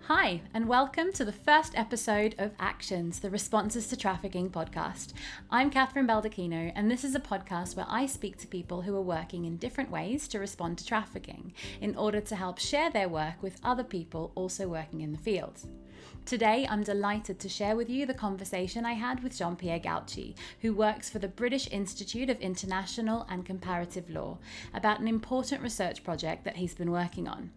Hi, and welcome to the first episode of Actions, the Responses to Trafficking podcast. I'm Kathryn Baldacchino, and this is a podcast where I speak to people who are working in different ways to respond to trafficking in order to help share their work with other people also working in the field. Today, I'm delighted to share with you the conversation I had with Jean-Pierre Gauci, who works for the British Institute of International and Comparative Law, about an important research project that he's been working on.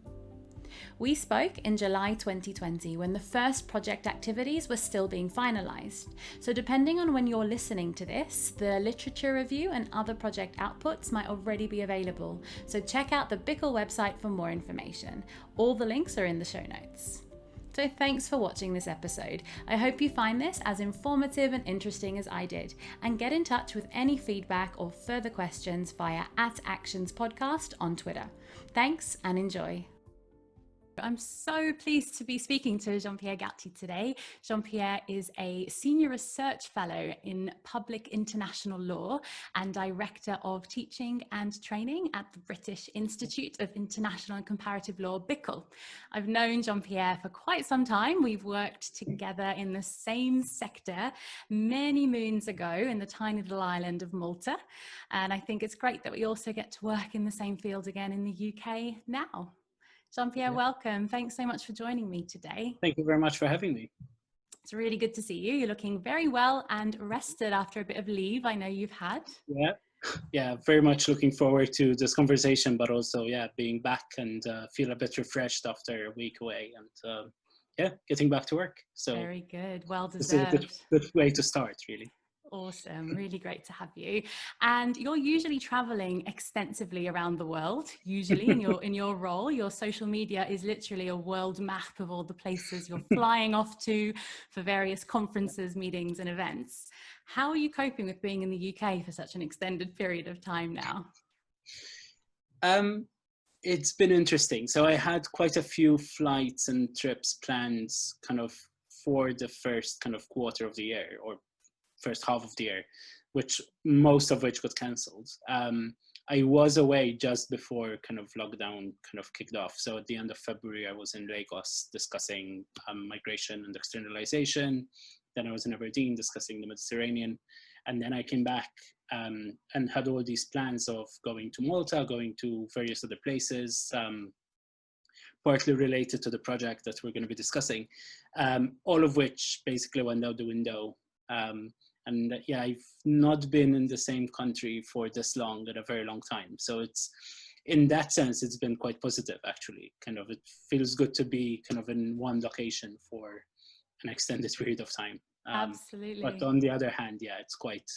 We spoke in July 2020 when the first project activities were still being finalised. So depending on when you're listening to this, the literature review and other project outputs might already be available. So check out the BIICL website for more information. All the links are in the show notes. So thanks for watching this episode. I hope you find this as informative and interesting as I did, and get in touch with any feedback or further questions via @ActionsPodcast on Twitter. Thanks and enjoy. I'm so pleased to be speaking to Jean-Pierre Gauci today. Jean-Pierre is a Senior Research Fellow in Public International Law and Director of Teaching and Training at the British Institute of International and Comparative Law, BIICL. I've known Jean-Pierre for quite some time. We've worked together in the same sector many moons ago in the tiny little island of Malta. And I think it's great that we also get to work in the same field again in the UK now. Jean-Pierre, welcome. Thanks so much for joining me today. Thank you very much for having me. It's really good to see you. You're looking very well and rested after a bit of leave I know you've had. Yeah, very much looking forward to this conversation, but also, being back and feel a bit refreshed after a week away and getting back to work. So very good. Well deserved. This is a good way to start, really. Awesome. Really great to have you. And you're usually traveling extensively around the world, usually in your role. Your social media is literally a world map of all the places you're flying off to for various conferences, meetings and events. How are you coping with being in the UK for such an extended period of time now? It's been interesting. So I had quite a few flights and trips planned kind of for the first kind of quarter of the year, or first half of the year, most of which got cancelled. I was away just before kind of lockdown kind of kicked off. So at the end of February, I was in Lagos discussing migration and externalization. Then I was in Aberdeen discussing the Mediterranean. And then I came back and had all these plans of going to Malta, going to various other places, partly related to the project that we're going to be discussing, all of which basically went out the window. And I've not been in the same country for this long in a very long time. So it's, in that sense, it's been quite positive, actually. It feels good to be kind of in one location for an extended period of time. Absolutely. But on the other hand, it's quite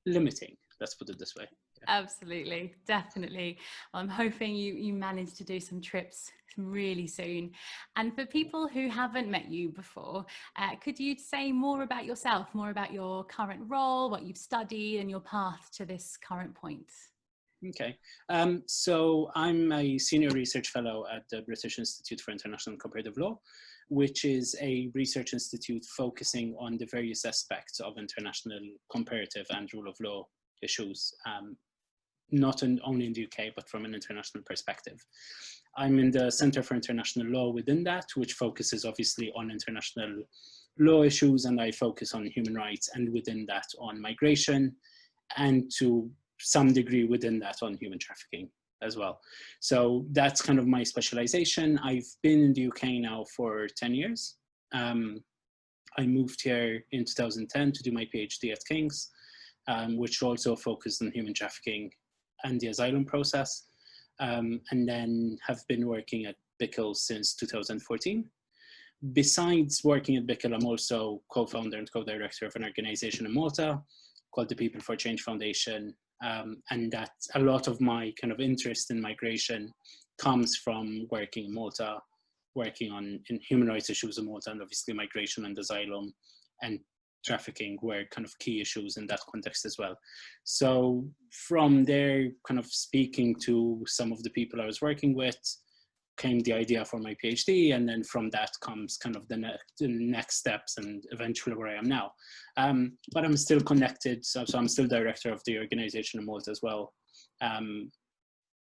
limiting. Let's put it this way. Absolutely, definitely. Well, I'm hoping you manage to do some trips really soon. And for people who haven't met you before, could you say more about yourself, more about your current role, what you've studied and your path to this current point? Okay, so I'm a Senior Research Fellow at the British Institute for International and Comparative Law, which is a research institute focusing on the various aspects of international comparative and rule of law issues, not only in the UK, but from an international perspective. I'm in the Center for International Law within that, which focuses obviously on international law issues, and I focus on human rights, and within that on migration, and to some degree within that on human trafficking as well. So that's kind of my specialization. I've been in the UK now for 10 years. I moved here in 2010 to do my PhD at King's, which also focused on human trafficking and the asylum process, and then have been working at BIICL since 2014. Besides working at BIICL, I'm also co-founder and co-director of an organization in Malta called the People for Change Foundation, and that a lot of my kind of interest in migration comes from working in Malta, working in human rights issues in Malta, and obviously migration and asylum and trafficking were kind of key issues in that context as well. So from there, kind of speaking to some of the people I was working with, came the idea for my PhD, and then from that comes kind of the next steps and eventually where I am now. But I'm still connected, so I'm still director of the organization in Malta as well.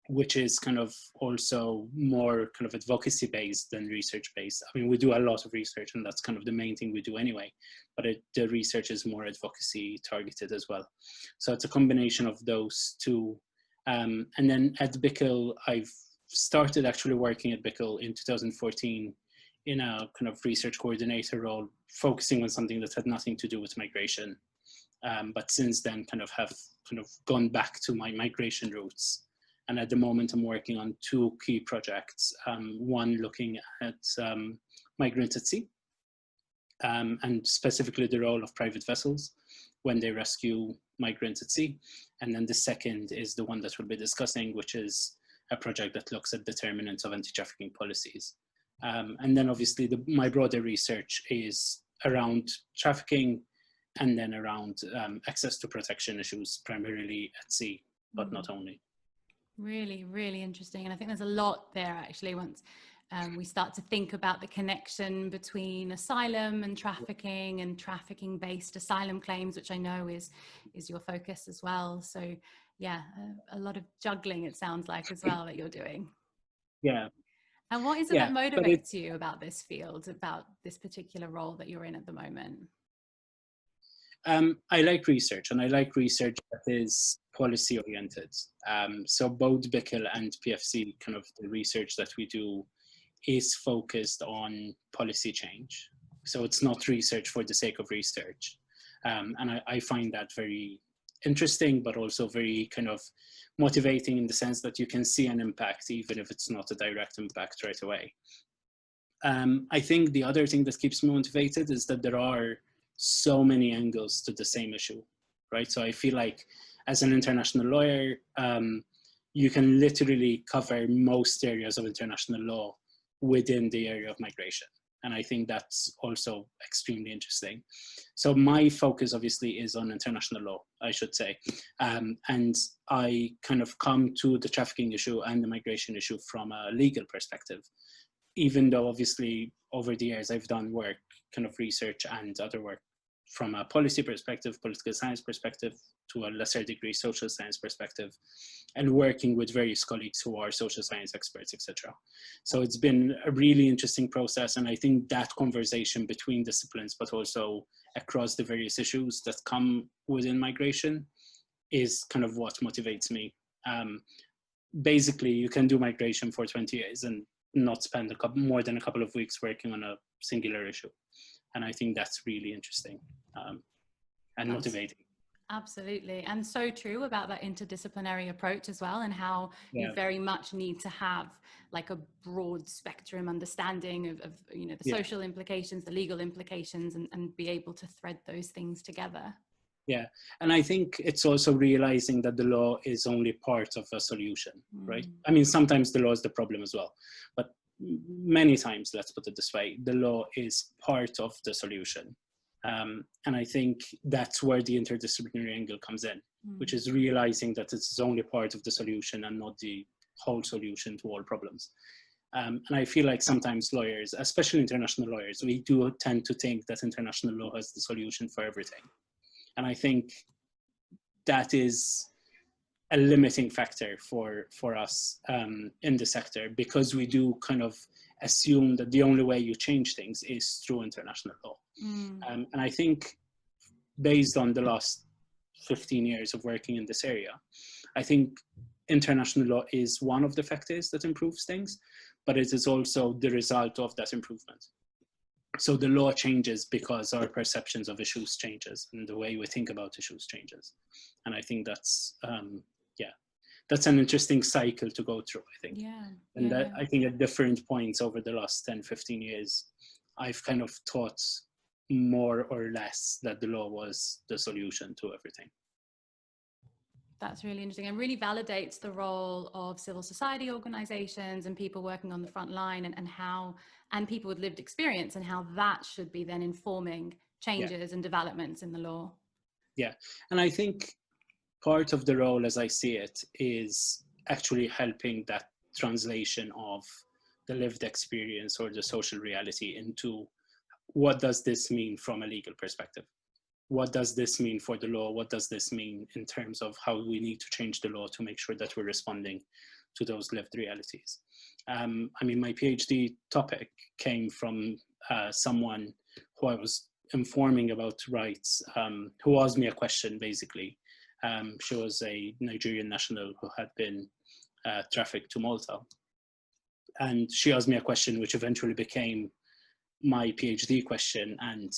which is kind of also more kind of advocacy based than research based. I mean, we do a lot of research, and that's kind of the main thing we do anyway, but the research is more advocacy targeted as well. So it's a combination of those two. And then at BIICL, I've started actually working at BIICL in 2014 in a kind of research coordinator role, focusing on something that had nothing to do with migration. But since then have gone back to my migration roots. And at the moment, I'm working on two key projects. One looking at migrants at sea, and specifically the role of private vessels when they rescue migrants at sea. And then the second is the one that we'll be discussing, which is a project that looks at determinants of anti-trafficking policies. And then obviously my broader research is around trafficking and then around access to protection issues, primarily at sea, but not only. Really, really interesting. And I think there's a lot there actually once we start to think about the connection between asylum and trafficking based asylum claims, which I know is your focus as well. So yeah, a lot of juggling, it sounds like, as well, that you're doing. Yeah. And what is it that motivates you about this field, about this particular role that you're in at the moment? I like research, and I like research that is policy oriented. So both BIICL and PFC, kind of the research that we do is focused on policy change. So it's not research for the sake of research. And I find that very interesting, but also very kind of motivating in the sense that you can see an impact, even if it's not a direct impact right away. I think the other thing that keeps me motivated is that there are so many angles to the same issue, right? So I feel like as an international lawyer, you can literally cover most areas of international law within the area of migration. And I think that's also extremely interesting. So my focus obviously is on international law, I should say. And I kind of come to the trafficking issue and the migration issue from a legal perspective, even though obviously over the years I've done work, kind of research and other work from a policy perspective, political science perspective, to a lesser degree social science perspective, and working with various colleagues who are social science experts, etc. So it's been a really interesting process, and I think that conversation between disciplines, but also across the various issues that come within migration, is kind of what motivates me. Basically, you can do migration for 20 years and not spend more than a couple of weeks working on a singular issue. And I think that's really interesting and motivating. Absolutely. And so true about that interdisciplinary approach as well, and how you very much need to have like a broad spectrum understanding of the social implications, the legal implications, and be able to thread those things together. Yeah. And I think it's also realizing that the law is only part of a solution, right? I mean, sometimes the law is the problem as well, but many times, let's put it this way, the law is part of the solution. And I think that's where the interdisciplinary angle comes in, which is realizing that it's only part of the solution and not the whole solution to all problems. And I feel like sometimes lawyers, especially international lawyers, we do tend to think that international law has the solution for everything. And I think that is a limiting factor for us in the sector, because we do kind of assume that the only way you change things is through international law. And I think based on the last 15 years of working in this area, I think international law is one of the factors that improves things, but it is also the result of that improvement. So the law changes because our perceptions of issues changes and the way we think about issues changes. And I think that's, that's an interesting cycle to go through, I think. That I think at different points over the last 10, 15 years, I've kind of thought more or less that the law was the solution to everything. That's really interesting, and really validates the role of civil society organizations and people working on the front line, and people with lived experience, and how that should be then informing changes and developments in the law. Yeah. And I think part of the role, as I see it, is actually helping that translation of the lived experience or the social reality into what does this mean from a legal perspective? What does this mean for the law? What does this mean in terms of how we need to change the law to make sure that we're responding to those lived realities. I mean, my PhD topic came from someone who I was informing about rights, who asked me a question, basically. She was a Nigerian national who had been trafficked to Malta. And she asked me a question which eventually became my PhD question. And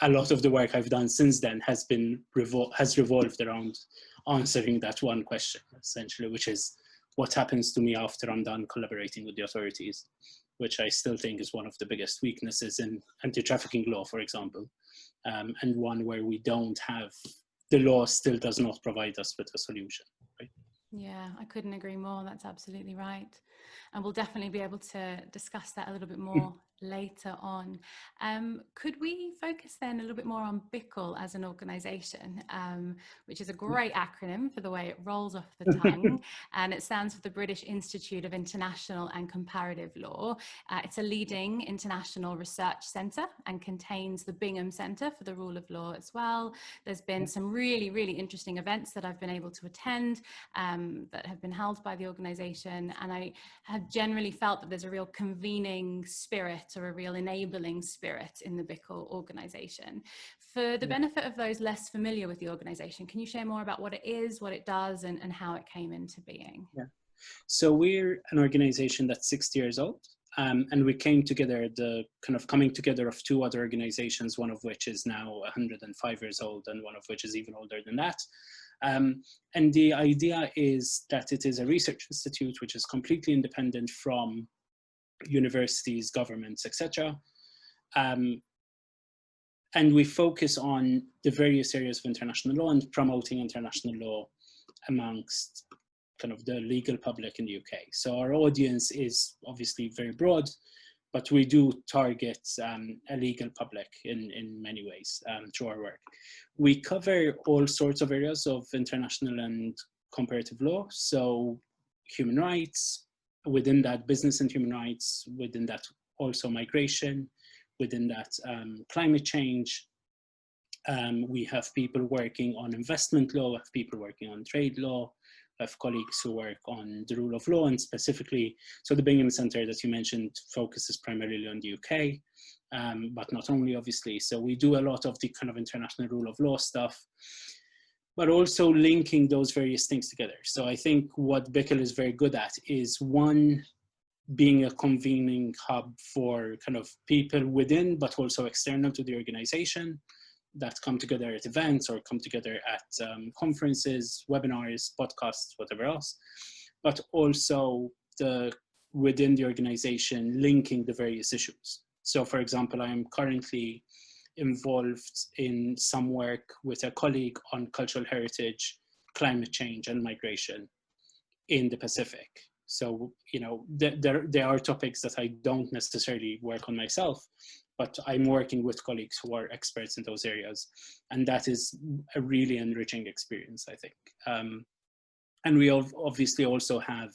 a lot of the work I've done since then has revolved around answering that one question, essentially, which is what happens to me after I'm done collaborating with the authorities, which I still think is one of the biggest weaknesses in anti-trafficking law, for example, and one where we don't have, the law still does not provide us with a solution. Right? Yeah, I couldn't agree more. That's absolutely right. And we'll definitely be able to discuss that a little bit more later on. Could we focus then a little bit more on BIICL as an organisation, which is a great acronym for the way it rolls off the tongue, and it stands for the British Institute of International and Comparative Law. It's a leading international research centre and contains the Bingham Centre for the Rule of Law as well. There's been some really, really interesting events that I've been able to attend that have been held by the organisation, and I have generally felt that there's a real convening spirit or a real enabling spirit in the BIICL organisation. For the benefit of those less familiar with the organisation, can you share more about what it is, what it does, and how it came into being? Yeah. So we're an organisation that's 60 years old. And we came together, the kind of coming together of two other organizations, one of which is now 105 years old and one of which is even older than that. And the idea is that it is a research institute which is completely independent from universities, governments, etc. And we focus on the various areas of international law and promoting international law amongst kind of the legal public in the UK. So our audience is obviously very broad, but we do target a legal public in many ways through our work. We cover all sorts of areas of international and comparative law. So human rights, within that business and human rights, within that also migration, within that climate change. We have people working on investment law, we have people working on trade law, we have colleagues who work on the rule of law, and specifically, so the Bingham Centre that you mentioned focuses primarily on the UK, but not only, obviously. So we do a lot of the kind of international rule of law stuff, but also linking those various things together. So I think what BIICL is very good at is, one, being a convening hub for kind of people within, but also external to the organization, that come together at events or come together at conferences, webinars, podcasts, whatever else, but also within the organization linking the various issues. So for example, I am currently involved in some work with a colleague on cultural heritage, climate change, and migration in the Pacific. So, you know, there are topics that I don't necessarily work on myself, but I'm working with colleagues who are experts in those areas. And that is a really enriching experience, I think. And we obviously also have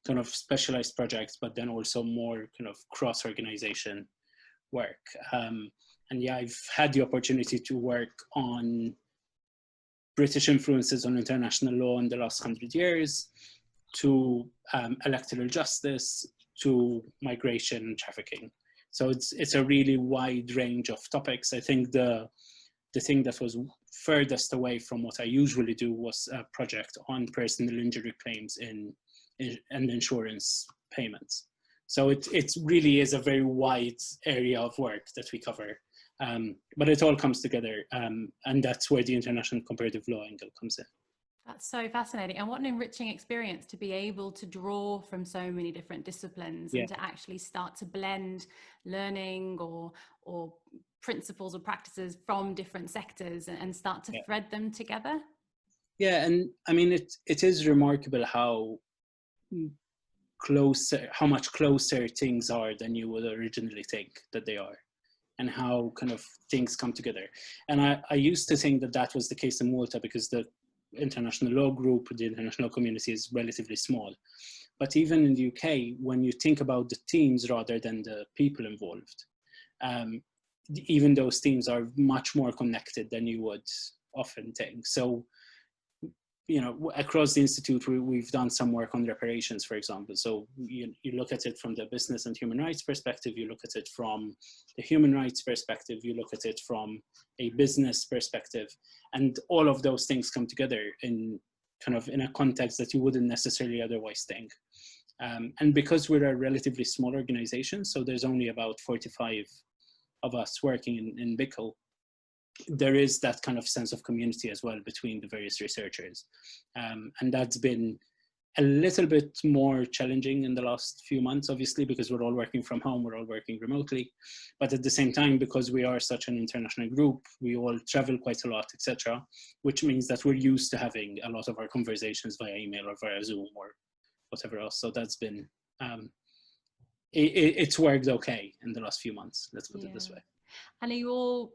kind of specialized projects, but then also more kind of cross-organization work. And yeah, I've had the opportunity to work on British influences on international law in the last 100 years, to electoral justice, to migration and trafficking. So it's a really wide range of topics. I think the thing that was furthest away from what I usually do was a project on personal injury claims and insurance payments. So it really is a very wide area of work that we cover. But it all comes together, and that's where the international comparative law angle comes in. That's so fascinating. And what an enriching experience to be able to draw from so many different disciplines and to actually start to blend learning or principles or practices from different sectors and start to thread them together. Yeah, and I mean, it is remarkable how much closer things are than you would originally think that they are, and how kind of things come together. And I used to think that was the case in Malta because the international law group, the international community, is relatively small. But even in the UK, when you think about the teams rather than the people involved, even those teams are much more connected than you would often think. So across the institute, we've done some work on reparations, for example. So you look at it from the business and human rights perspective, you look at it from the human rights perspective, you look at it from a business perspective, and all of those things come together in a context that you wouldn't necessarily otherwise think. And because we're a relatively small organization, so there's only about 45 of us working in BIICL, there is that kind of sense of community as well between the various researchers. And that's been a little bit more challenging in the last few months, obviously, because we're all working from home, we're all working remotely. But at the same time, because we are such an international group, we all travel quite a lot, etc., which means that we're used to having a lot of our conversations via email or via Zoom or whatever else. So that's been, it's worked okay in the last few months, let's put it this way. And are you all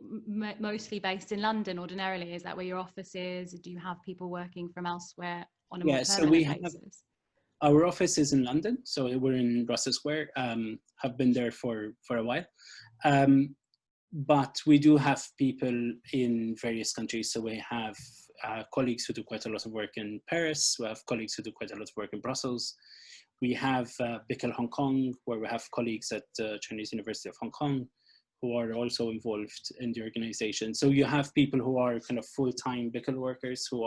mostly based in London ordinarily? Is that where your office is? Do you have people working from elsewhere on a more permanent basis? Our office is in London, so we're in Russell Square. Have been there for a while. But we do have people in various countries. So we have colleagues who do quite a lot of work in Paris. We have colleagues who do quite a lot of work in Brussels. We have BIICL Hong Kong, where we have colleagues at the Chinese University of Hong Kong who are also involved in the organization. So you have people who are kind of full-time BIICL workers who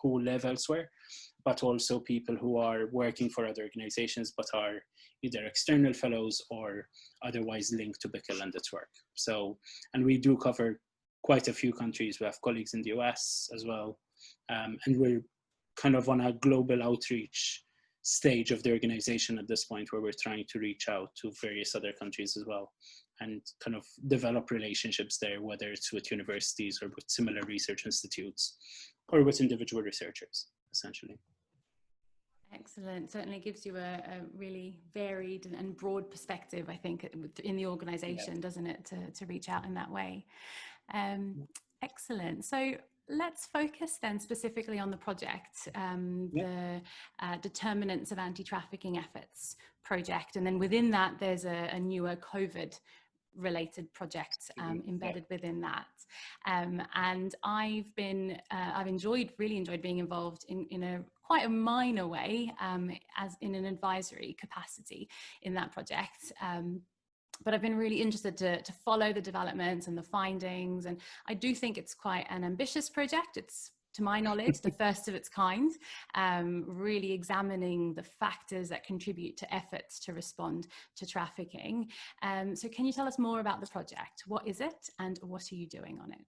live elsewhere, but also people who are working for other organizations, but are either external fellows or otherwise linked to BIICL and its work. So, and we do cover quite a few countries. We have colleagues in the US as well. And we're kind of on a global outreach stage of the organization at this point, where we're trying to reach out to various other countries as well and kind of develop relationships there, whether it's with universities or with similar research institutes or with individual researchers, essentially. Excellent. Certainly gives you a really varied and broad perspective, I think, in the organization, doesn't it, to reach out in that way. Excellent. So let's focus then specifically on the project, the Determinants of Anti-Trafficking Efforts project. And then within that, there's a newer COVID-related project embedded within that. And I've really enjoyed being involved in quite a minor way, as in an advisory capacity in that project. But I've been really interested to follow the developments and the findings. And I do think it's quite an ambitious project. It's, to my knowledge, the first of its kind, really examining the factors that contribute to efforts to respond to trafficking. So can you tell us more about the project? What is it and what are you doing on it?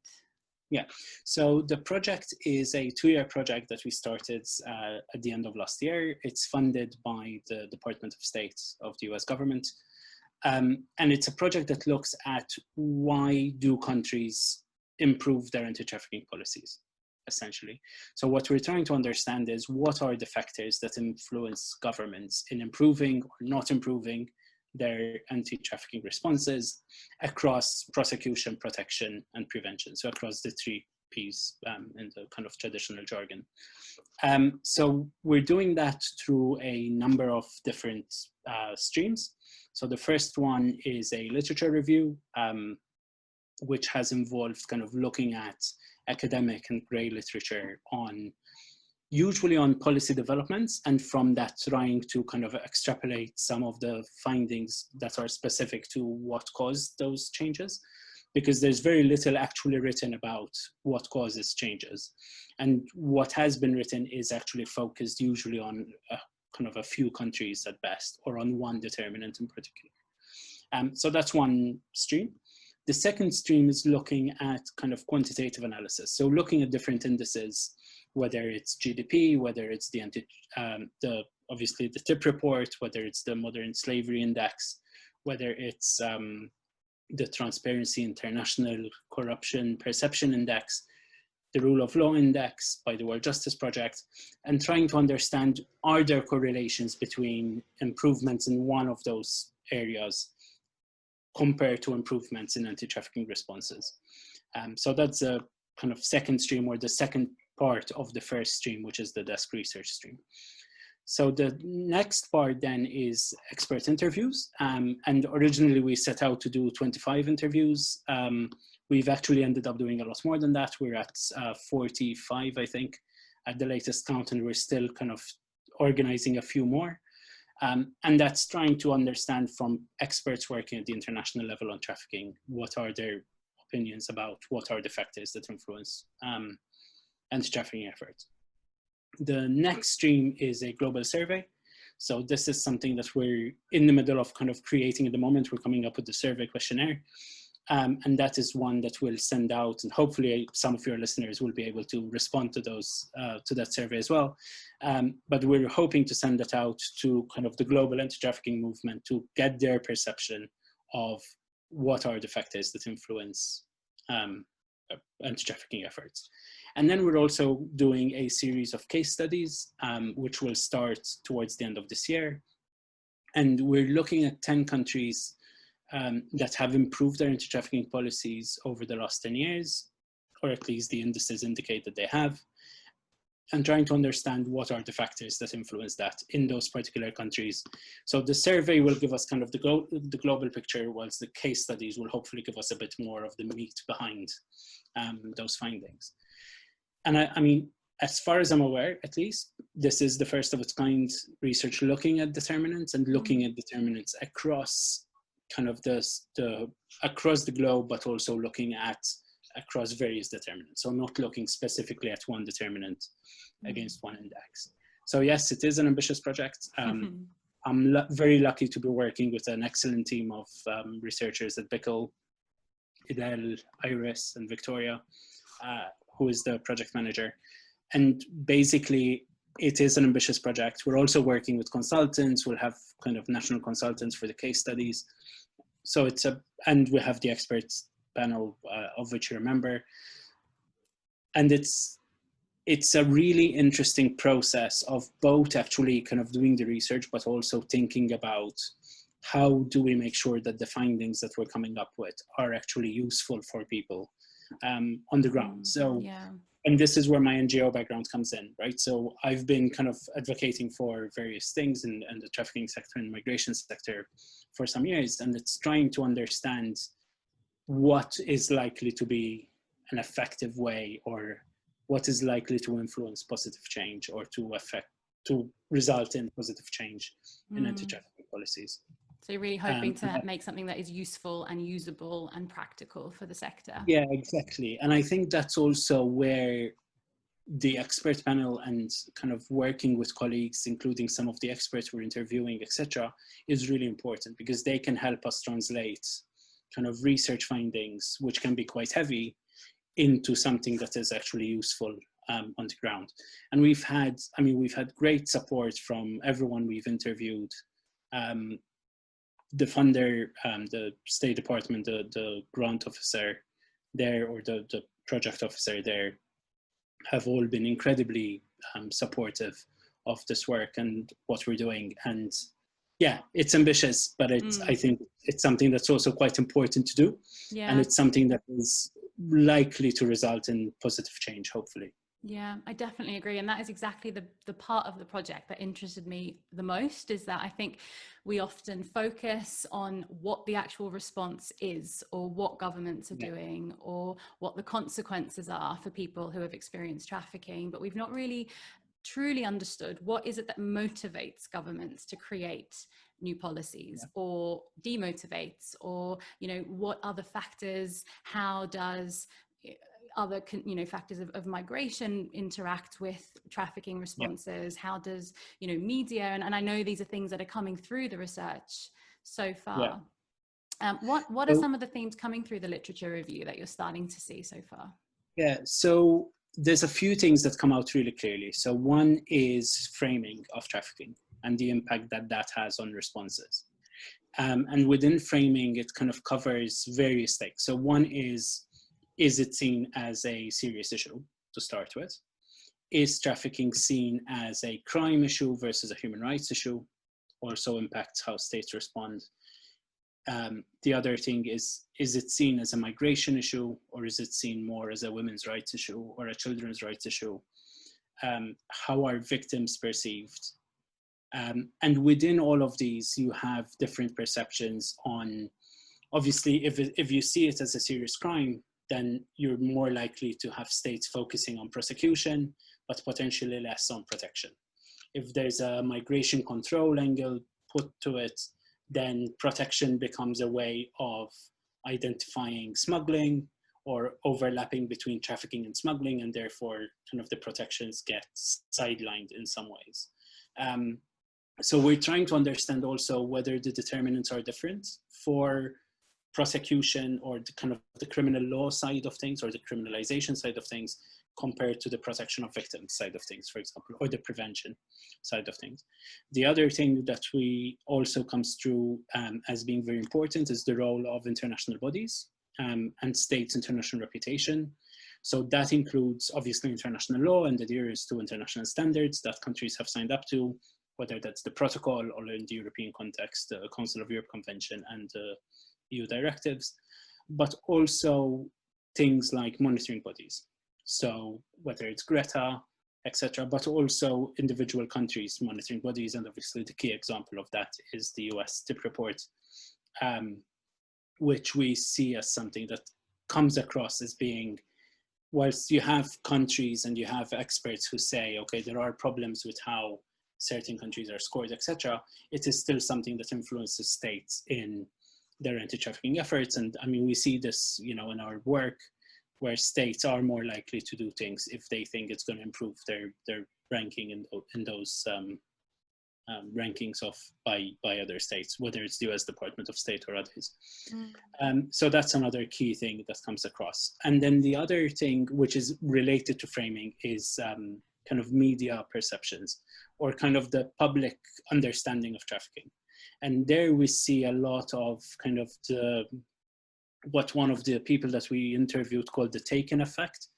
Yeah, so the project is a 2-year project that we started at the end of last year. It's funded by the Department of State of the US government. And it's a project that looks at why do countries improve their anti-trafficking policies, essentially. So what we're trying to understand is what are the factors that influence governments in improving or not improving their anti-trafficking responses across prosecution, protection, and prevention. So across the 3 Ps in the kind of traditional jargon. So we're doing that through a number of different streams. So the first one is a literature review, which has involved kind of looking at academic and grey literature usually on policy developments, and from that trying to kind of extrapolate some of the findings that are specific to what caused those changes, because there's very little actually written about what causes changes. And what has been written is actually focused usually on kind of a few countries at best, or on one determinant in particular. So that's one stream. The second stream is looking at kind of quantitative analysis. So looking at different indices, whether it's GDP, whether it's obviously the TIP report, whether it's the Modern Slavery Index, whether it's the Transparency International Corruption Perception Index, the Rule of Law Index by the World Justice Project, and trying to understand, are there correlations between improvements in one of those areas compared to improvements in anti-trafficking responses. So that's a kind of second stream, or the second part of the first stream, which is the desk research stream. So the next part then is expert interviews. And originally we set out to do 25 interviews. We've actually ended up doing a lot more than that. We're at 45, I think, at the latest count, and we're still kind of organizing a few more. And that's trying to understand from experts working at the international level on trafficking, what are their opinions about what are the factors that influence anti-trafficking efforts. The next stream is a global survey. So this is something that we're in the middle of kind of creating at the moment. We're coming up with the survey questionnaire. And that is one that we'll send out, and hopefully some of your listeners will be able to respond to those, to that survey as well. But we're hoping to send that out to kind of the global anti-trafficking movement to get their perception of what are the factors that influence anti-trafficking efforts. And then we're also doing a series of case studies, which will start towards the end of this year. And we're looking at 10 countries that have improved their anti-trafficking policies over the last 10 years, or at least the indices indicate that they have, and trying to understand what are the factors that influence that in those particular countries. So the survey will give us kind of the global picture, whilst the case studies will hopefully give us a bit more of the meat behind those findings. And I mean, as far as I'm aware, at least, this is the first of its kind research looking at determinants and looking at determinants across kind of across the globe, but also looking at across various determinants. So not looking specifically at one determinant against one index. So yes, it is an ambitious project. I'm very lucky to be working with an excellent team of researchers at BIICL, Idel, Iris, and Victoria, who is the project manager. And basically, it is an ambitious project. We're also working with consultants. We'll have kind of national consultants for the case studies. So and we have the experts panel of which you're a member. And it's a really interesting process of both actually kind of doing the research, but also thinking about how do we make sure that the findings that we're coming up with are actually useful for people on the ground. So, and this is where my NGO background comes in, right? So I've been kind of advocating for various things in the trafficking sector and migration sector for some years, and it's trying to understand what is likely to be an effective way, or what is likely to influence positive change, or to result in positive change in anti-trafficking policies. So you're really hoping to make something that is useful and usable and practical for the sector. Yeah, exactly. And I think that's also where the expert panel and kind of working with colleagues, including some of the experts we're interviewing, etc., is really important, because they can help us translate kind of research findings, which can be quite heavy, into something that is actually useful on the ground. And we've had great support from everyone we've interviewed. The funder, the State Department, the grant officer there, or the project officer there, have all been incredibly supportive of this work and what we're doing. And yeah, it's ambitious, but I think it's something that's also quite important to do. Yeah. And it's something that is likely to result in positive change, hopefully. Yeah, I definitely agree. And that is exactly the part of the project that interested me the most, is that I think we often focus on what the actual response is, or what governments are doing, or what the consequences are for people who have experienced trafficking, but we've not really truly understood what is it that motivates governments to create new policies, or demotivates, or, you know, what other factors, how does other factors of migration interact with trafficking responses, how does media, and I know these are things that are coming through the research so far. What are some of the themes coming through the literature review that you're starting to see so far? Yeah, so there's a few things that come out really clearly. So one is framing of trafficking and the impact that that has on responses. And within framing, it kind of covers various things. So one is it seen as a serious issue to start with? Is trafficking seen as a crime issue versus a human rights issue? Also impacts how states respond. The other thing is it seen as a migration issue, or is it seen more as a women's rights issue or a children's rights issue? How are victims perceived? And within all of these, you have different perceptions on, obviously, if you see it as a serious crime, then you're more likely to have states focusing on prosecution, but potentially less on protection. If there's a migration control angle put to it, then protection becomes a way of identifying smuggling or overlapping between trafficking and smuggling, and therefore kind of the protections get sidelined in some ways. So we're trying to understand also whether the determinants are different for prosecution or the kind of the criminal law side of things or the criminalization side of things compared to the protection of victims side of things, for example, or the prevention side of things. The other thing that we also comes through as being very important is the role of international bodies and states' international reputation. So that includes obviously international law and adherence to international standards that countries have signed up to, whether that's the protocol or in the European context, the Council of Europe Convention and the EU directives, but also things like monitoring bodies. So whether it's Greta, etc., but also individual countries' monitoring bodies, and obviously the key example of that is the US TIP report, which we see as something that comes across as being, whilst you have countries and you have experts who say, okay, there are problems with how certain countries are scored, etc., it is still something that influences states in their anti-trafficking efforts. And I mean, we see this, you know, in our work, where states are more likely to do things if they think it's going to improve their ranking in those rankings by other states, whether it's the US Department of State or others. So that's another key thing that comes across. And then the other thing which is related to framing is kind of media perceptions or kind of the public understanding of trafficking. And there we see a lot of kind of what one of the people that we interviewed called the taken effect,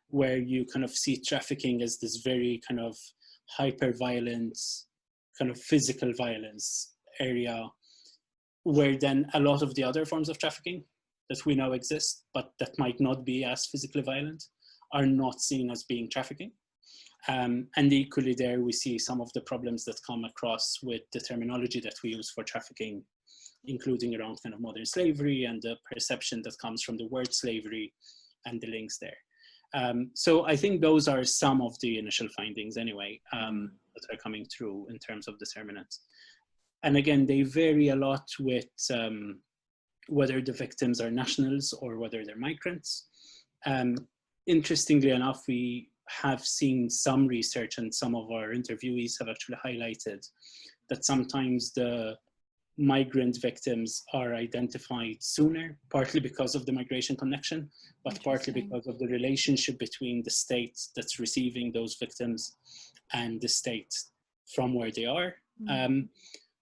where you kind of see trafficking as this very kind of hyper-violent, kind of physical violence area, where then a lot of the other forms of trafficking that we know exist, but that might not be as physically violent, are not seen as being trafficking. And equally there, we see some of the problems that come across with the terminology that we use for trafficking, including around kind of modern slavery and the perception that comes from the word slavery and the links there. So I think those are some of the initial findings anyway, that are coming through in terms of determinants. And again, they vary a lot with whether the victims are nationals or whether they're migrants. Interestingly enough, we have seen some research, and some of our interviewees have actually highlighted that sometimes the migrant victims are identified sooner, partly because of the migration connection, but partly because of the relationship between the state that's receiving those victims and the state from where they are.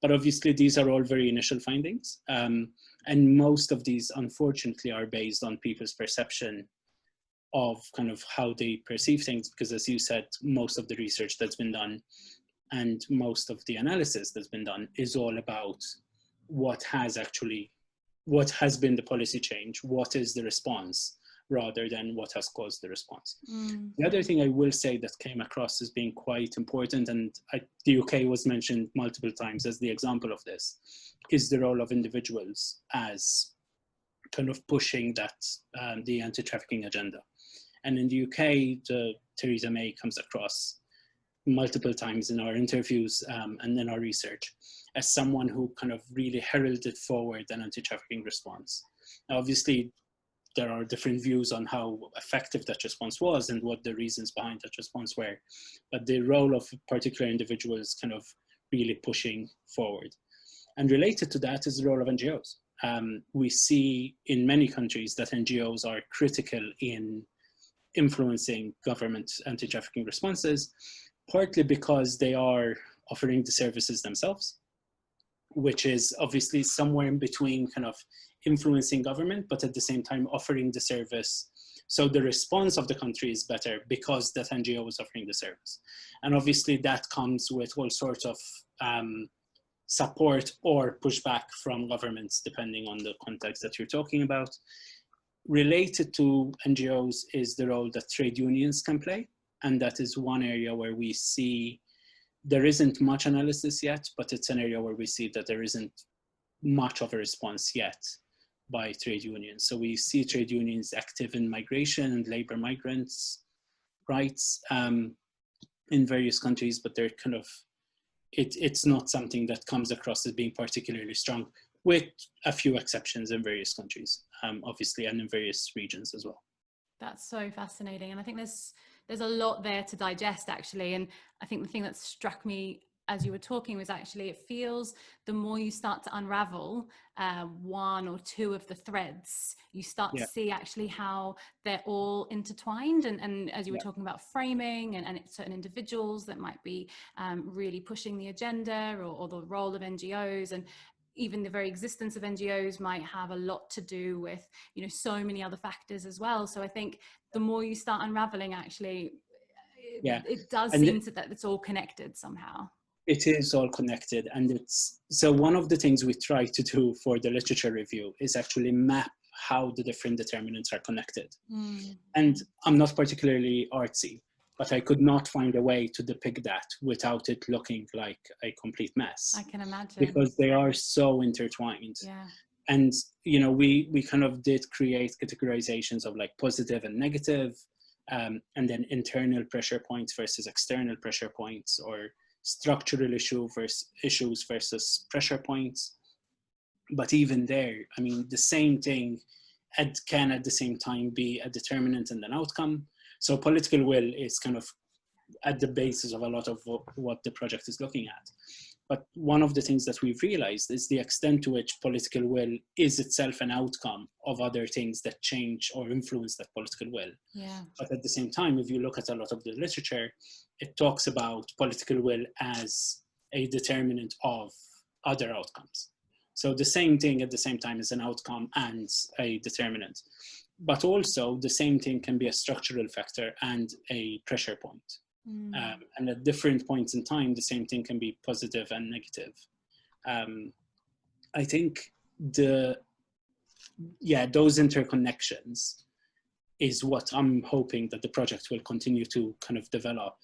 But obviously these are all very initial findings. And most of these, unfortunately, are based on people's perception of kind of how they perceive things, because as you said, most of the research that's been done and most of the analysis that's been done is all about what has been the policy change, what is the response, rather than what has caused the response. The other thing I will say that came across as being quite important, and the UK was mentioned multiple times as the example of this, is the role of individuals as kind of pushing that, the anti-trafficking agenda. And in the UK, Theresa May comes across multiple times in our interviews and in our research as someone who kind of really heralded forward an anti-trafficking response. Now, obviously, there are different views on how effective that response was and what the reasons behind that response were, but the role of particular individuals kind of really pushing forward. And related to that is the role of NGOs. We see in many countries that NGOs are critical in influencing government anti-trafficking responses, partly because they are offering the services themselves, which is obviously somewhere in between kind of influencing government, but at the same time offering the service. So the response of the country is better because that NGO is offering the service. And obviously that comes with all sorts of support or pushback from governments, depending on the context that you're talking about. Related to NGOs is the role that trade unions can play. And that is one area where we see there isn't much analysis yet, but it's an area where we see that there isn't much of a response yet by trade unions. So we see trade unions active in migration and labor migrants' rights, in various countries, but they're kind of, it's not something that comes across as being particularly strong, with a few exceptions in various countries, obviously, and in various regions as well. That's so fascinating. And I think there's a lot there to digest, actually. And I think the thing that struck me as you were talking was actually, it feels the more you start to unravel one or two of the threads, you start to see actually how they're all intertwined. And as you were talking about framing and certain individuals that might be really pushing the agenda, or the role of NGOs, and even the very existence of NGOs might have a lot to do with, you know, so many other factors as well. So I think the more you start unraveling, actually, it does seem that it's all connected somehow. It is all connected. And it's, so one of the things we try to do for the literature review is actually map how the different determinants are connected. And I'm not particularly artsy, but I could not find a way to depict that without it looking like a complete mess. I can imagine. Because they are so intertwined. Yeah. And, you know, we kind of did create categorizations of like positive and negative, and then internal pressure points versus external pressure points, or structural issues versus pressure points. But even there, I mean, the same thing can at the same time be a determinant and an outcome. So political will is kind of at the basis of a lot of what the project is looking at. But one of the things that we've realized is the extent to which political will is itself an outcome of other things that change or influence that political will. Yeah. But at the same time, if you look at a lot of the literature, it talks about political will as a determinant of other outcomes. So the same thing at the same time is an outcome and a determinant. But also the same thing can be a structural factor and a pressure point. And at different points in time, the same thing can be positive and negative. I think those interconnections is what I'm hoping that the project will continue to kind of develop,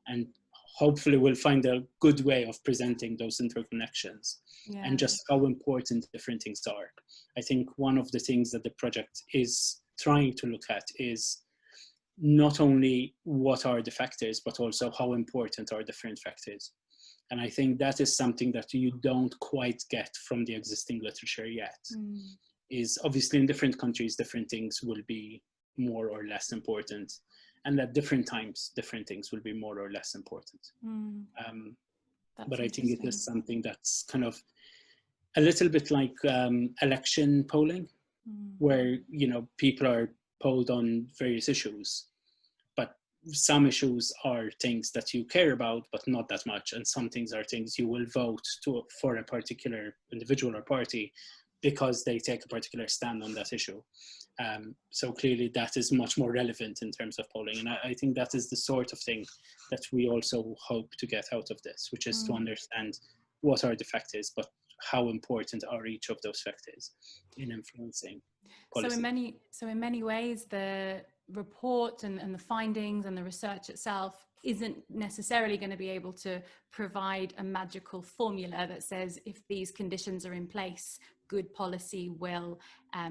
and hopefully we'll find a good way of presenting those interconnections and just how important different things are. I think one of the things that the project is trying to look at is not only what are the factors, but also how important are different factors. And I think that is something that you don't quite get from the existing literature yet. Is obviously in different countries, different things will be more or less important. And at different times, different things will be more or less important. But I think it is something that's kind of a little bit like election polling, where, you know, people are polled on various issues, but some issues are things that you care about, but not that much. And some things are things you will vote for a particular individual or party because they take a particular stand on that issue. So clearly that is much more relevant in terms of polling. And I think that is the sort of thing that we also hope to get out of this, which is to understand what are the factors, but how important are each of those factors in influencing policy. So in many ways, the report and the findings and the research itself isn't necessarily going to be able to provide a magical formula that says if these conditions are in place, good policy will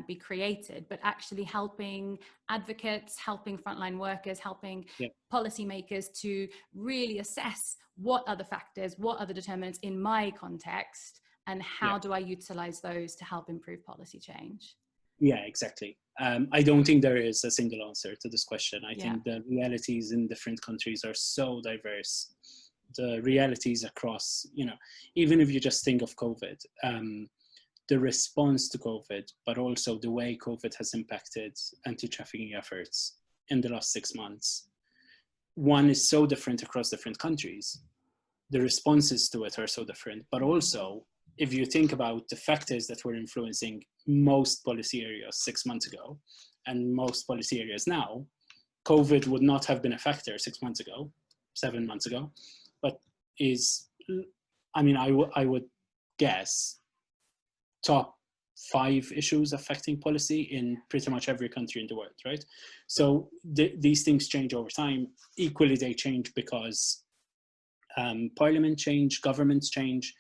be created, but actually helping advocates, helping frontline workers, helping policymakers to really assess what are the factors, what are the determinants in my context, and how do I utilize those to help improve policy change? Yeah, exactly. I don't think there is a single answer to this question. I think the realities in different countries are so diverse. The realities across, you know, even if you just think of COVID, the response to COVID, but also the way COVID has impacted anti-trafficking efforts in the last 6 months, one is so different across different countries. The responses to it are so different, but also if you think about the factors that were influencing most policy areas 6 months ago and most policy areas now, COVID would not have been a factor 6 months ago, 7 months ago, but is, I mean, I would guess top 5 issues affecting policy in pretty much every country in the world, right? So these things change over time. Equally, they change because parliament change, governments change,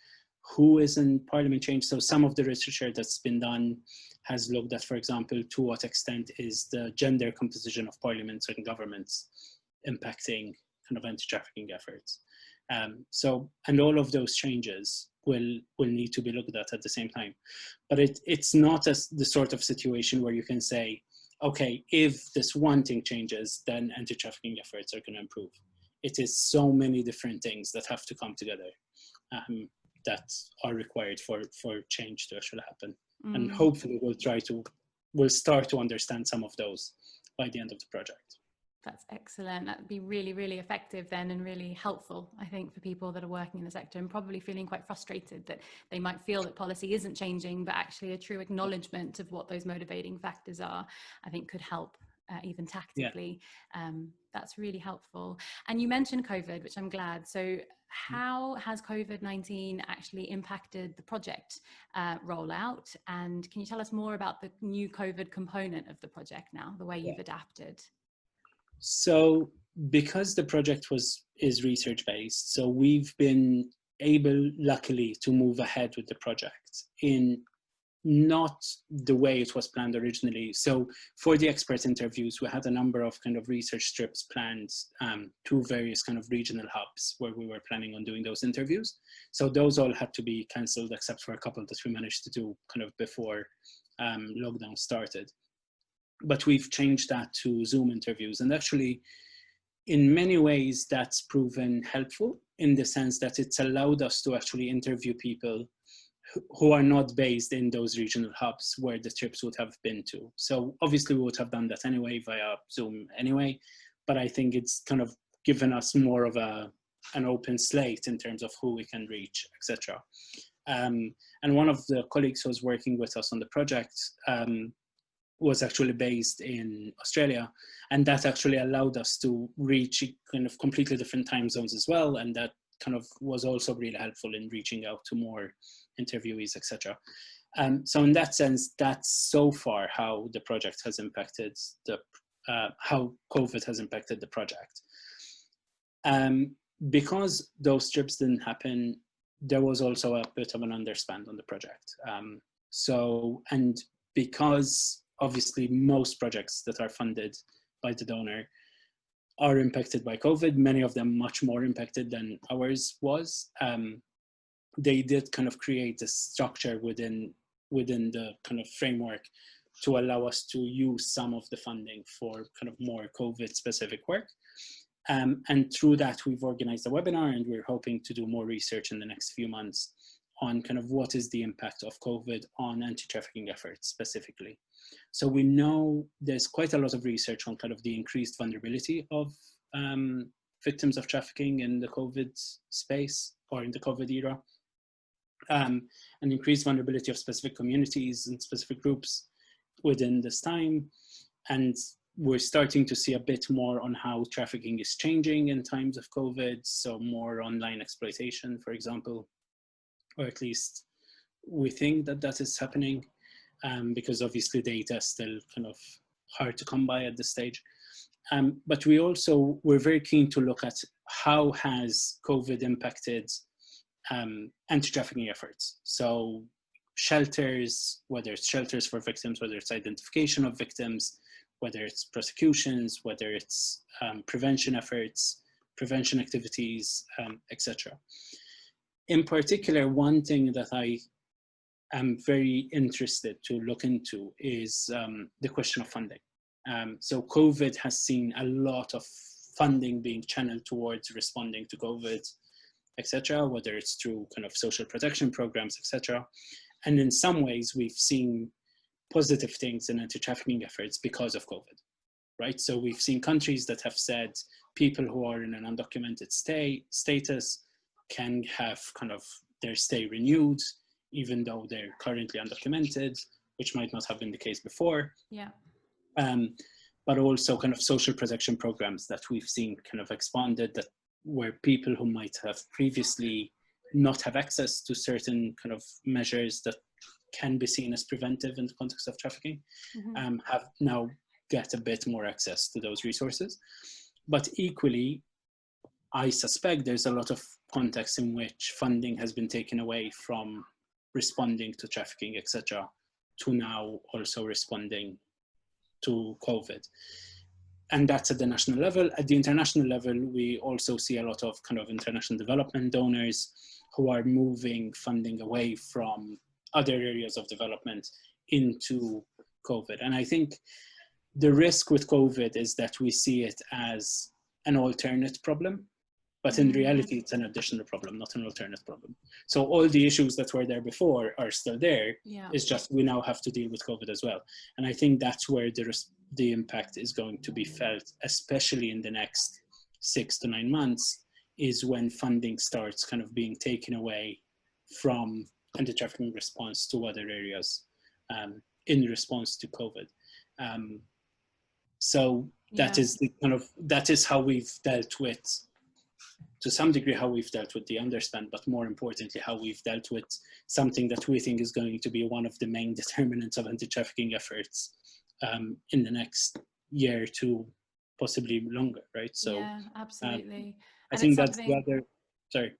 who is in parliament change. So some of the literature that's been done has looked at, for example, to what extent is the gender composition of parliaments and governments impacting kind of anti-trafficking efforts. And all of those changes will need to be looked at the same time. But it's not the sort of situation where you can say, okay, if this one thing changes, then anti-trafficking efforts are going to improve. It is so many different things that have to come together that are required for change to actually happen. And hopefully we'll start to understand some of those by the end of the project. That's excellent. That would be really, really effective then, and really helpful, I think, for people that are working in the sector and probably feeling quite frustrated that they might feel that policy isn't changing, but actually a true acknowledgement of what those motivating factors are, I think could help even tactically. Yeah. That's really helpful. And you mentioned COVID, which I'm glad. So how has COVID-19 actually impacted the project rollout? And can you tell us more about the new COVID component of the project now, the way you've adapted? So because the project is research-based, so we've been able, luckily, to move ahead with the project in not the way it was planned originally. So for the expert interviews, we had a number of kind of research trips planned to various kind of regional hubs where we were planning on doing those interviews. So those all had to be cancelled, except for a couple that we managed to do kind of before lockdown started. But we've changed that to Zoom interviews. And actually, in many ways, that's proven helpful in the sense that it's allowed us to actually interview people who are not based in those regional hubs where the trips would have been to. So obviously we would have done that anyway via Zoom anyway, but I think it's kind of given us more of an open slate in terms of who we can reach, etc. And one of the colleagues who was working with us on the project was actually based in Australia, and that actually allowed us to reach kind of completely different time zones as well, and that kind of was also really helpful in reaching out to more interviewees, etc. So in that sense, that's so far how the project has impacted how COVID has impacted the project. Because those trips didn't happen, there was also a bit of an underspend on the project. And because obviously most projects that are funded by the donor are impacted by COVID, many of them much more impacted than ours was. They did kind of create a structure within the kind of framework to allow us to use some of the funding for kind of more COVID specific work. And through that, we've organized a webinar, and we're hoping to do more research in the next few months on kind of what is the impact of COVID on anti-trafficking efforts specifically. So we know there's quite a lot of research on kind of the increased vulnerability of victims of trafficking in the COVID space or in the COVID era, and increased vulnerability of specific communities and specific groups within this time. And we're starting to see a bit more on how trafficking is changing in times of COVID. So more online exploitation, for example, or at least we think that that is happening, because obviously data is still kind of hard to come by at this stage. But we're very keen to look at how has COVID impacted anti-trafficking efforts. So shelters, whether it's shelters for victims, whether it's identification of victims, whether it's prosecutions, whether it's prevention efforts, prevention activities, etc. In particular, one thing that I am very interested to look into is the question of funding. So COVID has seen a lot of funding being channeled towards responding to COVID, etc., whether it's through kind of social protection programs, etc. And in some ways, we've seen positive things in anti-trafficking efforts because of COVID, right? So we've seen countries that have said people who are in an undocumented status can have kind of their stay renewed, even though they're currently undocumented, which might not have been the case before. Yeah. But also kind of social protection programs that we've seen kind of expanded, that where people who might have previously not have access to certain kind of measures that can be seen as preventive in the context of trafficking, have now get a bit more access to those resources. But equally, I suspect there's a lot of contexts in which funding has been taken away from responding to trafficking, etc., to now also responding to COVID. and that's at the national level. At the international level, we also see a lot of kind of international development donors who are moving funding away from other areas of development into COVID. And I think the risk with COVID is that we see it as an alternate problem, but in reality, it's an additional problem, not an alternate problem. So all the issues that were there before are still there. Yeah. It's just we now have to deal with COVID as well. And I think that's where the impact is going to be felt, especially in the next 6 to 9 months, is when funding starts kind of being taken away from anti-trafficking response to other areas in response to COVID. So that is the kind of, that is how we've dealt with, to some degree, how we've dealt with the underspend, but more importantly, how we've dealt with something that we think is going to be one of the main determinants of anti-trafficking efforts in the next year to possibly longer, right? So yeah, absolutely. I think that's the other, sorry.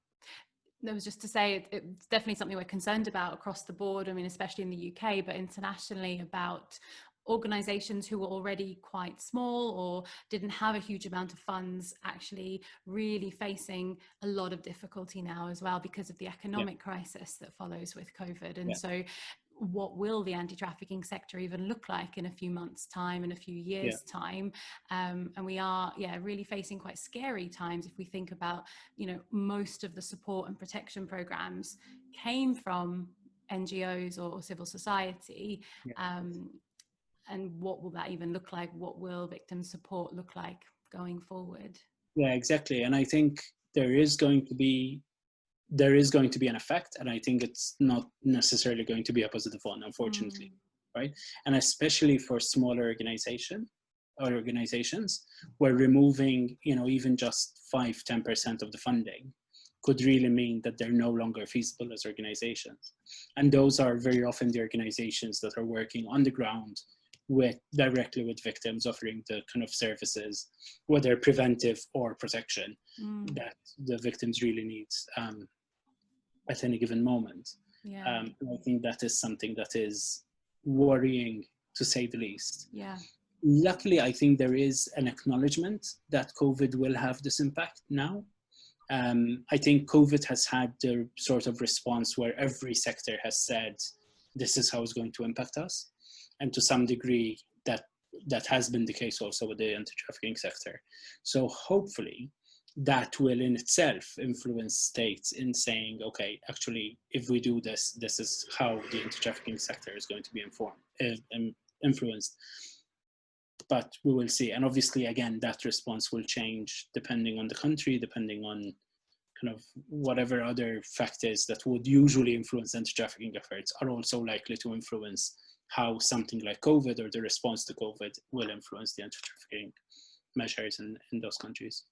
That was just to say it's definitely something we're concerned about across the board. I mean, especially in the UK, but internationally, about organizations who were already quite small or didn't have a huge amount of funds actually really facing a lot of difficulty now as well because of the economic crisis that follows with COVID. And so what will the anti-trafficking sector even look like in a few months' time, in a few years' time? And we are, really facing quite scary times if we think about, most of the support and protection programs came from NGOs or civil society. And what will that even look like? What will victim support look like going forward? Yeah, exactly. And I think there is going to be an effect, and I think it's not necessarily going to be a positive one, unfortunately, right? And especially for smaller organizations, where removing, even just 5-10% of the funding could really mean that they're no longer feasible as organizations. And those are very often the organizations that are working on the ground directly with victims, offering the kind of services, whether preventive or protection, that the victims really need at any given moment. I think that is something that is worrying, to say the least. Luckily, I think there is an acknowledgement that COVID will have this impact now. I think COVID has had the sort of response where every sector has said, this is how it's going to impact us. And to some degree, that has been the case also with the anti-trafficking sector. So hopefully, that will in itself influence states in saying, okay, actually, if we do this, this is how the anti-trafficking sector is going to be influenced. But we will see. And obviously, again, that response will change depending on the country, depending on kind of whatever other factors that would usually influence anti-trafficking efforts are also likely to influence how something like COVID or the response to COVID will influence the anti-trafficking measures in those countries.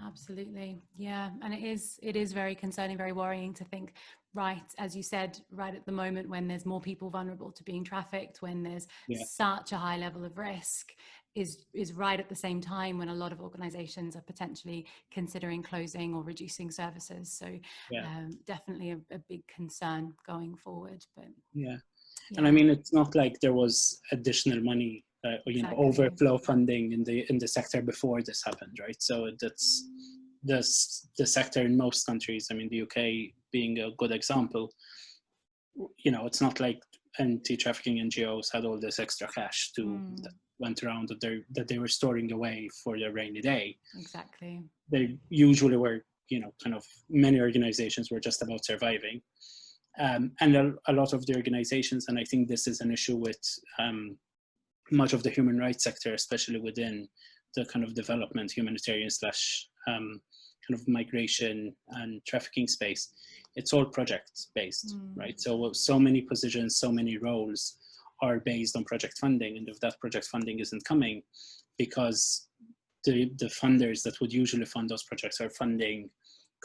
Absolutely. Yeah. And it is very concerning, very worrying to think, right, as you said, right at the moment when there's more people vulnerable to being trafficked, when there's such a high level of risk, is right at the same time when a lot of organizations are potentially considering closing or reducing services. So definitely a big concern going forward. But and I mean, it's not like there was additional money, overflow funding in the sector before this happened, right? So that's the sector in most countries. I mean, the UK being a good example. It's not like anti-trafficking NGOs had all this extra cash that went around that they were storing away for their rainy day. Exactly. They usually were, kind of many organizations were just about surviving. And a lot of the organizations, and I think this is an issue with much of the human rights sector, especially within the kind of development, humanitarian / kind of migration and trafficking space, it's all project based, right? So many positions, so many roles are based on project funding, and if that project funding isn't coming because the funders that would usually fund those projects are funding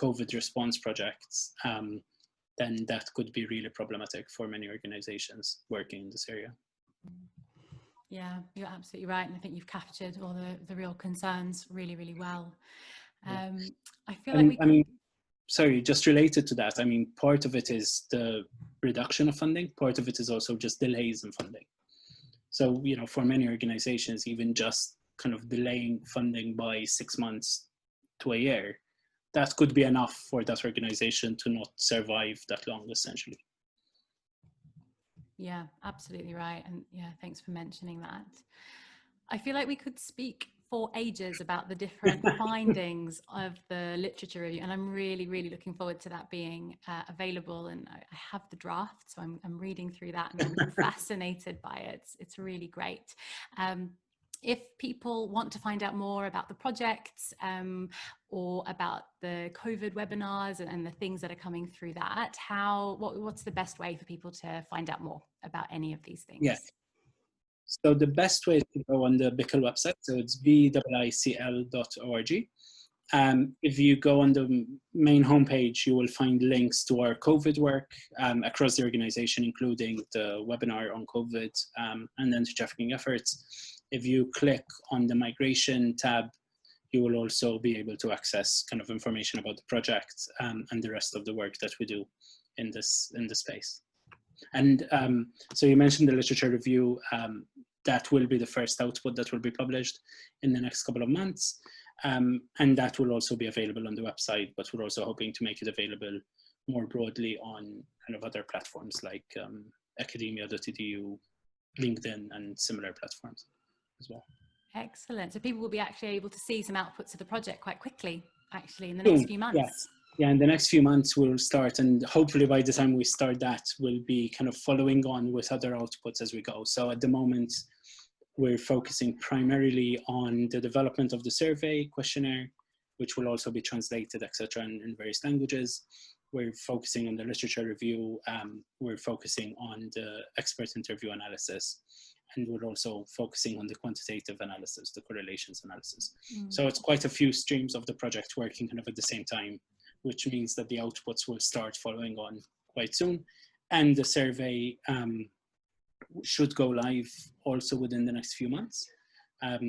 COVID response projects, then that could be really problematic for many organizations working in this area. Yeah, you're absolutely right. And I think you've captured all the real concerns really, really well. I feel like sorry, just related to that, I mean, part of it is the reduction of funding, part of it is also just delays in funding. So, for many organizations, even just kind of delaying funding by 6 months to a year, that could be enough for that organization to not survive that long, essentially. Yeah, absolutely right. And yeah, thanks for mentioning that. I feel like we could speak for ages about the different findings of the literature review, and I'm really, really looking forward to that being available. And I have the draft, so I'm reading through that, and I'm fascinated by it. It's really great. If people want to find out more about the project or about the COVID webinars and the things that are coming through that, what's the best way for people to find out more about any of these things? Yeah. So the best way is to go on the BIICL website. So it's BIICL.org. If you go on the main homepage, you will find links to our COVID work across the organization, including the webinar on COVID and anti-trafficking efforts. If you click on the migration tab, you will also be able to access kind of information about the project and the rest of the work that we do in this space. And so you mentioned the literature review. That will be the first output that will be published in the next couple of months. And that will also be available on the website, but we're also hoping to make it available more broadly on kind of other platforms like academia.edu, LinkedIn, and similar platforms as well. Excellent. So people will be actually able to see some outputs of the project quite quickly, actually, in the next few months. Yes. Yeah, in the next few months we'll start, and hopefully by the time we start that, we'll be kind of following on with other outputs as we go. So at the moment, we're focusing primarily on the development of the survey questionnaire, which will also be translated, etc., in various languages. We're focusing on the literature review. We're focusing on the expert interview analysis, and we're also focusing on the quantitative analysis, the correlations analysis. So it's quite a few streams of the project working kind of at the same time, which means that the outputs will start following on quite soon. And the survey should go live also within the next few months.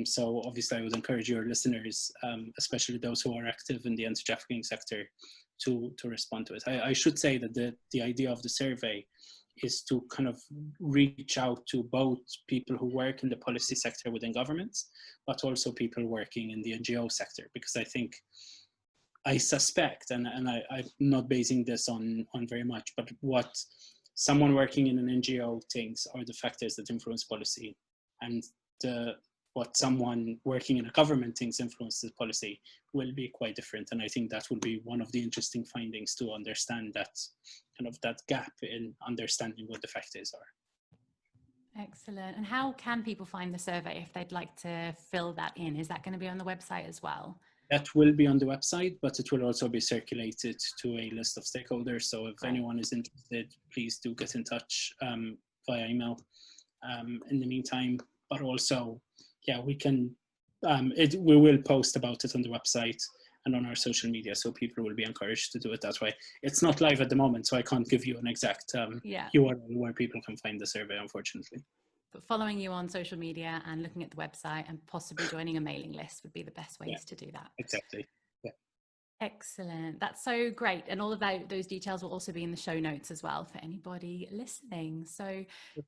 So obviously I would encourage your listeners, especially those who are active in the anti-trafficking sector, to respond to it. I should say that the idea of the survey is to kind of reach out to both people who work in the policy sector within governments, but also people working in the NGO sector, because I suspect, and I'm not basing this on very much, but what someone working in an NGO thinks are the factors that influence policy, and what someone working in a government thinks influences policy will be quite different. And I think that will be one of the interesting findings, to understand that kind of that gap in understanding what the factors are. Excellent. And how can people find the survey if they'd like to fill that in? Is that going to be on the website as well? That will be on the website, but it will also be circulated to a list of stakeholders. So if anyone is interested, please do get in touch via email in the meantime. But also, yeah, we will post about it on the website and on our social media, so people will be encouraged to do it that way. It's not live at the moment, so I can't give you an exact URL where people can find the survey, unfortunately. But following you on social media and looking at the website and possibly joining a mailing list would be the best ways to do that. Exactly. Yeah. Excellent. That's so great. And all of those details will also be in the show notes as well for anybody listening. So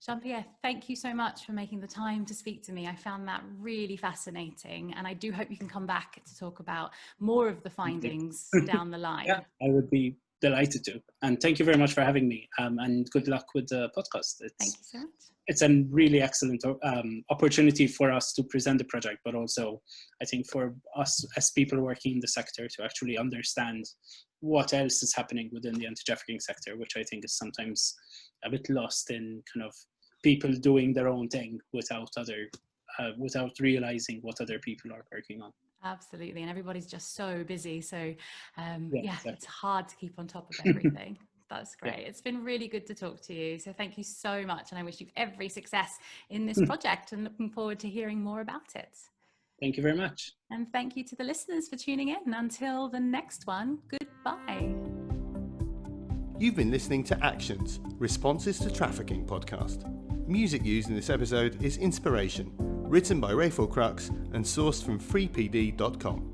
Jean-Pierre, thank you so much for making the time to speak to me. I found that really fascinating. And I do hope you can come back to talk about more of the findings down the line. Yeah, I would be delighted to. And thank you very much for having me. And good luck with the podcast. Thank you so much. It's a really excellent opportunity for us to present the project, but also I think for us as people working in the sector to actually understand what else is happening within the anti-trafficking sector, which I think is sometimes a bit lost in kind of people doing their own thing without realizing what other people are working on. Absolutely. And everybody's just so busy. So exactly. It's hard to keep on top of everything. That's great. Yeah. It's been really good to talk to you. So thank you so much. And I wish you every success in this project, and looking forward to hearing more about it. Thank you very much. And thank you to the listeners for tuning in. Until the next one, goodbye. You've been listening to Actions, Responses to Trafficking podcast. Music used in this episode is Inspiration, written by Rayful Crux and sourced from freepd.com.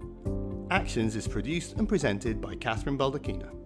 Actions is produced and presented by Kathryn Baldacchino.